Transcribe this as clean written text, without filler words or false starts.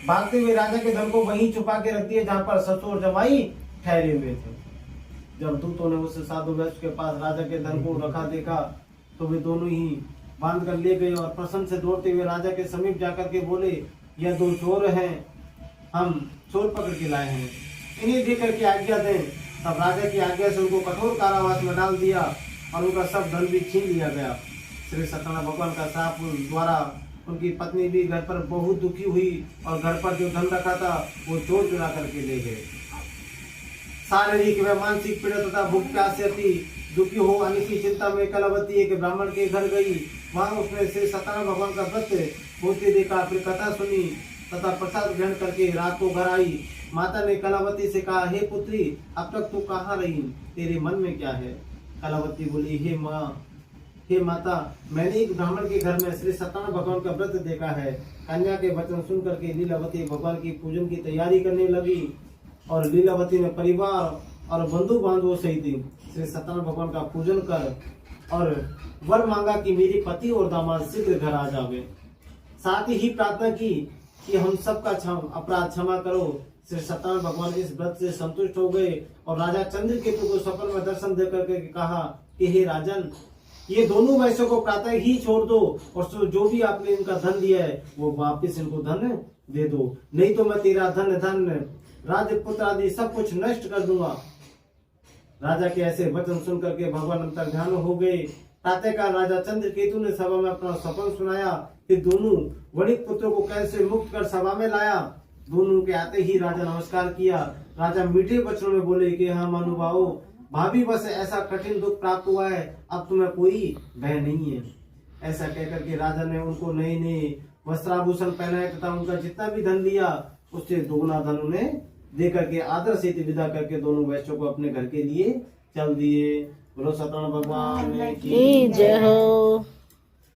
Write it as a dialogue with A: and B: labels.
A: भागते हुए राजा के धन को वहीं छुपा के रख दिए जहाँ पर ससुर जमाई ठहरे हुए थे। जब दूतों ने उस साधु वैश्य के पास राजा के धन को रखा देखा तो वे दोनों ही बांध कर ले गए और प्रसन्न से दौड़ते हुए राजा के समीप जाकर के बोले, यह दो चोर हैं, हम चोर पकड़ के लाए हैं, इन्हें देख करके आज्ञा दें। तब राजा की आज्ञा से उनको कठोर कारावास में डाल दिया और उनका सब धन भी छीन लिया गया। श्री सत्यनारायण भगवान का श्राप द्वारा उनकी पत्नी भी घर पर बहुत दुखी हुई और घर पर जो धन रखा था वो चोर चुरा करके ले गए। शारीरिक व मानसिक पीड़ा तथा भूख प्यास से अति दुखी हो अन्य की चिंता में कलावती एक ब्राह्मण के घर गई। वहां उसने श्री सत्यनारायण भगवान का व्रत होते देखा, फिर कथा सुनी तथा प्रसाद ग्रहण करके रात को घर आई। माता ने कलावती से कहा, हे पुत्री, अब तक तू कहाँ रही, तेरे मन में क्या है? कलावती बोली, हे माता, मैंने एक ब्राह्मण के घर में श्री सत्यनारायण भगवान का व्रत देखा है। कन्या के वचन सुन करके लीलावती भगवान की पूजन की तैयारी करने लगी और लीलावती ने परिवार और बंधु बांधवों सहित श्री सत्यनारायण भगवान का पूजन कर और वर मांगा कि मेरे पति और दामाद शीघ्र घर आ जावे। साथ ही प्रार्थना की कि हम सबका अपराध क्षमा करो। श्री सत्यनारायण भगवान इस व्रत से संतुष्ट हो गए और राजा चंद्रकेतु को स्वप्न में दर्शन देकर के कहा कि हे राजन, ये दोनों वैश्यों को प्रातः ही छोड़ दो और जो भी आपने इनका धन दिया है वो वापिस इनको धन दे दो, नहीं तो मैं तेरा धन राज्य पुत्र आदि सब कुछ नष्ट कर दूंगा। राजा के ऐसे वचन सुन करके भगवान अंतर ध्यान हो गए। प्रातःकाल राजा चंद्रकेतु ने सभा में अपना स्वप्न सुनाया, फिर दोनों वणिक पुत्रों को कैसे मुक्त कर सभा में लाया। दोनों के आते ही राजा नमस्कार किया। राजा मीठे वचनों में बोले कि हाँ महानुभावों, भाभी बस ऐसा कठिन दुख प्राप्त हुआ है, अब तुम्हें कोई भय नहीं है। ऐसा कहकर के राजा ने उनको नए नए वस्त्राभूषण पहनाए तथा उनका जितना भी धन दिया उससे दोगुना धन उन्हें दे करके आदर से विदा करके दोनों वैश्यों को अपने घर के लिए चल दिए। बोलो सत्यनारायण भगवान की जय हो।